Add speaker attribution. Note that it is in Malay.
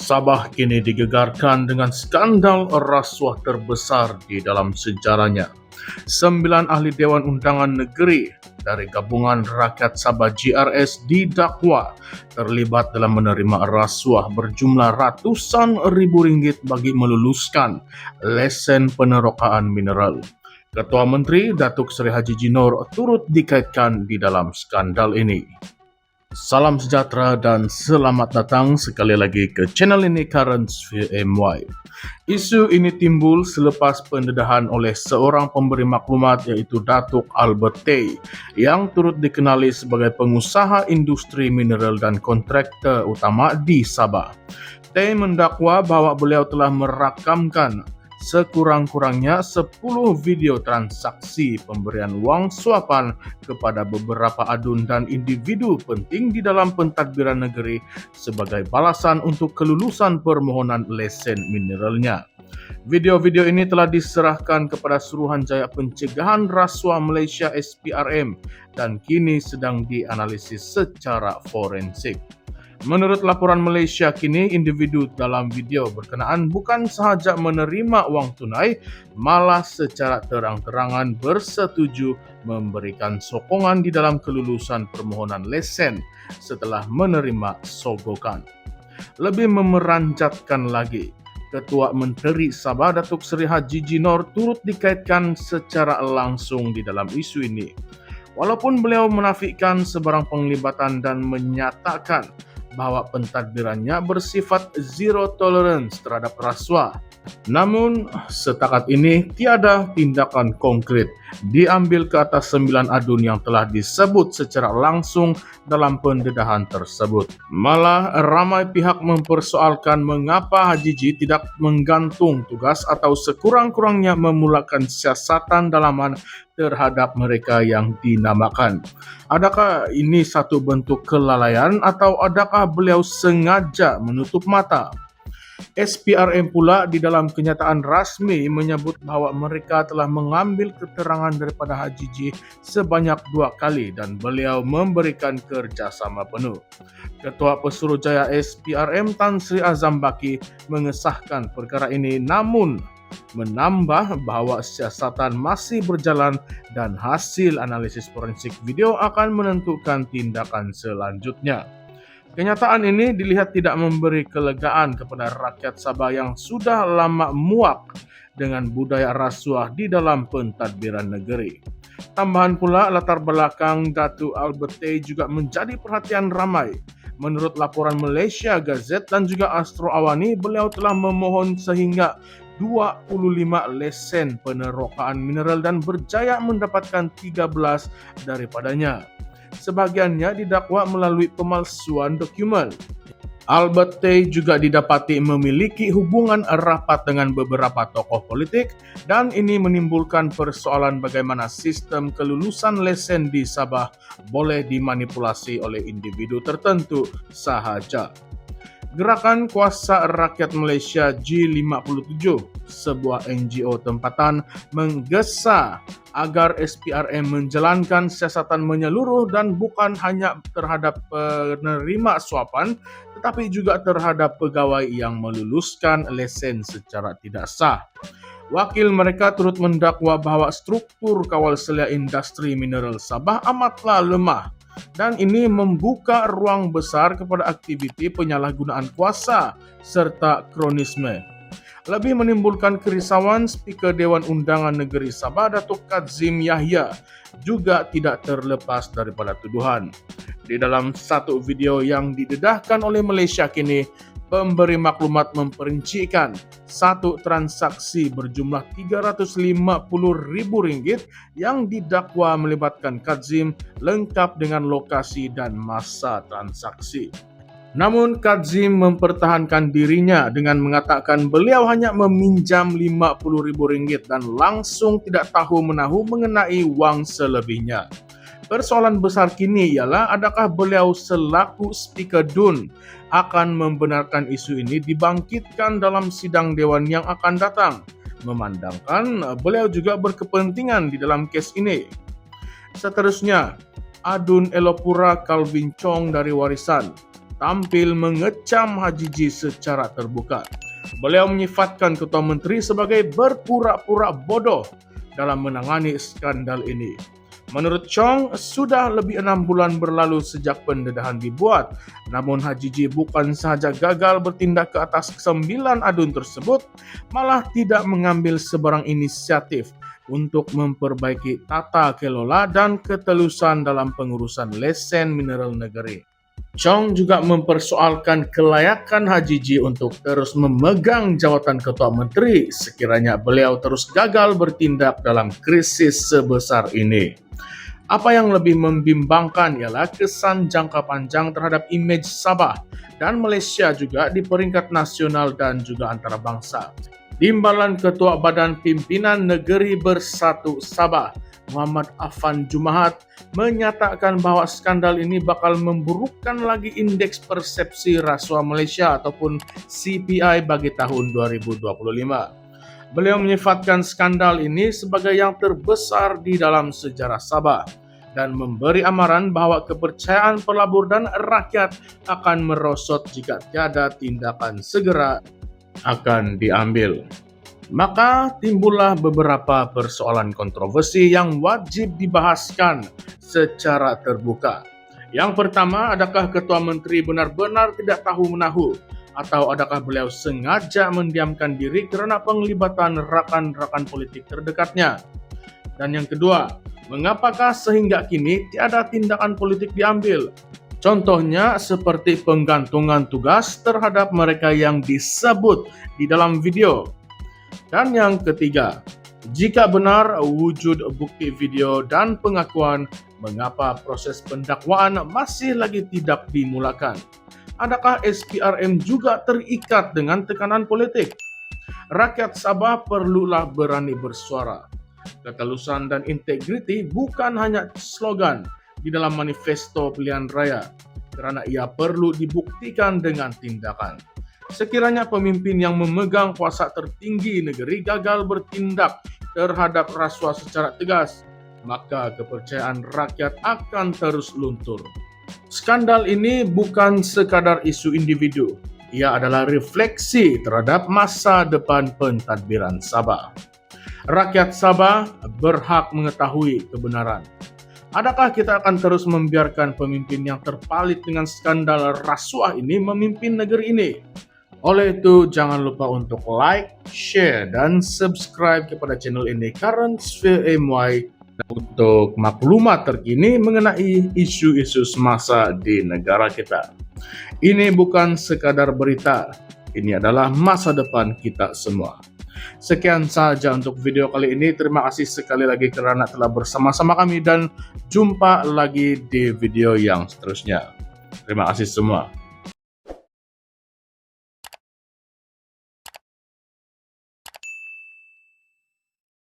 Speaker 1: Sabah kini digegarkan dengan skandal rasuah terbesar di dalam sejarahnya. 9 ahli Dewan Undangan Negeri dari Gabungan Rakyat Sabah GRS didakwa terlibat dalam menerima rasuah berjumlah ratusan ribu ringgit bagi meluluskan lesen penerokaan mineral. Ketua Menteri Datuk Seri Haji Jinor turut dikaitkan di dalam skandal ini. Salam sejahtera dan selamat datang sekali lagi ke channel ini Currents VMY. Isu ini timbul selepas pendedahan oleh seorang pemberi maklumat iaitu Datuk Albert Tay yang turut dikenali sebagai pengusaha industri mineral dan kontraktor utama di Sabah. Tay mendakwa bahawa beliau telah merakamkan sekurang-kurangnya 10 video transaksi pemberian wang suapan kepada beberapa adun dan individu penting di dalam pentadbiran negeri sebagai balasan untuk kelulusan permohonan lesen mineralnya. Video-video ini telah diserahkan kepada Suruhanjaya Pencegahan Rasuah Malaysia SPRM dan kini sedang dianalisis secara forensik. Menurut laporan Malaysia kini, individu dalam video berkenaan bukan sahaja menerima wang tunai, malah secara terang-terangan bersetuju memberikan sokongan di dalam kelulusan permohonan lesen setelah menerima sogokan. Lebih memeranjatkan lagi, Ketua Menteri Sabah Datuk Seri Haji Jinor turut dikaitkan secara langsung di dalam isu ini. Walaupun beliau menafikan sebarang penglibatan dan menyatakan bahawa pentadbirannya bersifat zero tolerance terhadap rasuah. Namun, setakat ini tiada tindakan konkret diambil ke atas 9 adun yang telah disebut secara langsung dalam pendedahan tersebut. Malah, ramai pihak mempersoalkan mengapa Haji Ji tidak menggantung tugas atau sekurang-kurangnya memulakan siasatan dalaman terhadap mereka yang dinamakan. Adakah ini satu bentuk kelalaian atau adakah beliau sengaja menutup mata? SPRM pula di dalam kenyataan rasmi menyebut bahawa mereka telah mengambil keterangan daripada Haji Ji sebanyak 2 kali dan beliau memberikan kerjasama penuh. Ketua Pesuruhjaya SPRM Tan Sri Azam Baki mengesahkan perkara ini namun menambah bahawa siasatan masih berjalan dan hasil analisis forensik video akan menentukan tindakan selanjutnya. Kenyataan ini dilihat tidak memberi kelegaan kepada rakyat Sabah yang sudah lama muak dengan budaya rasuah di dalam pentadbiran negeri. Tambahan pula, latar belakang Datuk Albert Tay juga menjadi perhatian ramai. Menurut laporan Malaysia Gazette dan juga Astro Awani, beliau telah memohon sehingga 25 lesen penerokaan mineral dan berjaya mendapatkan 13 daripadanya. Sebahagiannya didakwa melalui pemalsuan dokumen. Albert Tay juga didapati memiliki hubungan rapat dengan beberapa tokoh politik dan ini menimbulkan persoalan bagaimana sistem kelulusan lesen di Sabah boleh dimanipulasi oleh individu tertentu sahaja. Gerakan Kuasa Rakyat Malaysia G57, sebuah NGO tempatan, menggesa agar SPRM menjalankan siasatan menyeluruh dan bukan hanya terhadap penerima suapan tetapi juga terhadap pegawai yang meluluskan lesen secara tidak sah. Wakil mereka turut mendakwa bahawa struktur kawal selia industri mineral Sabah amatlah lemah dan ini membuka ruang besar kepada aktiviti penyalahgunaan kuasa serta kronisme. Lebih menimbulkan kerisauan, Speaker Dewan Undangan Negeri Sabah Datuk Kadzim Yahya juga tidak terlepas daripada tuduhan. Di dalam satu video yang didedahkan oleh Malaysia kini, pemberi maklumat memperincikan satu transaksi berjumlah RM350,000 yang didakwa melibatkan Kadzim lengkap dengan lokasi dan masa transaksi. Namun Kadzim mempertahankan dirinya dengan mengatakan beliau hanya meminjam RM50,000 dan langsung tidak tahu menahu mengenai wang selebihnya. Persoalan besar kini ialah adakah beliau selaku Speaker DUN akan membenarkan isu ini dibangkitkan dalam sidang Dewan yang akan datang, memandangkan beliau juga berkepentingan di dalam kes ini. Seterusnya, Adun Elopura Calvin Chong dari Warisan tampil mengecam Haji G secara terbuka. Beliau menyifatkan Ketua Menteri sebagai berpura-pura bodoh dalam menangani skandal ini. Menurut Chong, sudah lebih 6 bulan berlalu sejak pendedahan dibuat. Namun Haji G bukan sahaja gagal bertindak ke atas 9 adun tersebut, malah tidak mengambil sebarang inisiatif untuk memperbaiki tata kelola dan ketelusan dalam pengurusan lesen mineral negeri. Chong juga mempersoalkan kelayakan Haji G untuk terus memegang jawatan Ketua Menteri sekiranya beliau terus gagal bertindak dalam krisis sebesar ini. Apa yang lebih membimbangkan ialah kesan jangka panjang terhadap imej Sabah dan Malaysia juga di peringkat nasional dan juga antarabangsa. Timbalan Ketua Badan Pimpinan Negeri Bersatu Sabah, Muhammad Afan Jumahat, menyatakan bahwa skandal ini bakal memburukkan lagi indeks persepsi rasuah Malaysia ataupun CPI bagi tahun 2025. Beliau menyifatkan skandal ini sebagai yang terbesar di dalam sejarah Sabah dan memberi amaran bahwa kepercayaan pelabur dan rakyat akan merosot jika tiada tindakan segera akan diambil. Maka timbullah beberapa persoalan kontroversi yang wajib dibahaskan secara terbuka. Yang pertama, adakah Ketua Menteri benar-benar tidak tahu menahu? Atau adakah beliau sengaja mendiamkan diri kerana penglibatan rakan-rakan politik terdekatnya? Dan yang kedua, mengapakah sehingga kini tiada tindakan politik diambil? Contohnya seperti penggantungan tugas terhadap mereka yang disebut di dalam video. Dan yang ketiga, jika benar wujud bukti video dan pengakuan, mengapa proses pendakwaan masih lagi tidak dimulakan? Adakah SPRM juga terikat dengan tekanan politik? Rakyat Sabah perlulah berani bersuara. Ketelusan dan integriti bukan hanya slogan di dalam manifesto pilihan raya, kerana ia perlu dibuktikan dengan tindakan. Sekiranya pemimpin yang memegang kuasa tertinggi negeri gagal bertindak terhadap rasuah secara tegas, maka kepercayaan rakyat akan terus luntur. Skandal ini bukan sekadar isu individu, ia adalah refleksi terhadap masa depan pentadbiran Sabah. Rakyat Sabah berhak mengetahui kebenaran. Adakah kita akan terus membiarkan pemimpin yang terpalit dengan skandal rasuah ini memimpin negeri ini? Oleh itu, jangan lupa untuk like, share, dan subscribe kepada channel ini Current Sphere MY untuk maklumat terkini mengenai isu-isu semasa di negara kita. Ini bukan sekadar berita, ini adalah masa depan kita semua. Sekian saja untuk video kali ini. Terima kasih sekali lagi kerana telah bersama-sama kami dan jumpa lagi di video yang seterusnya. Terima kasih semua.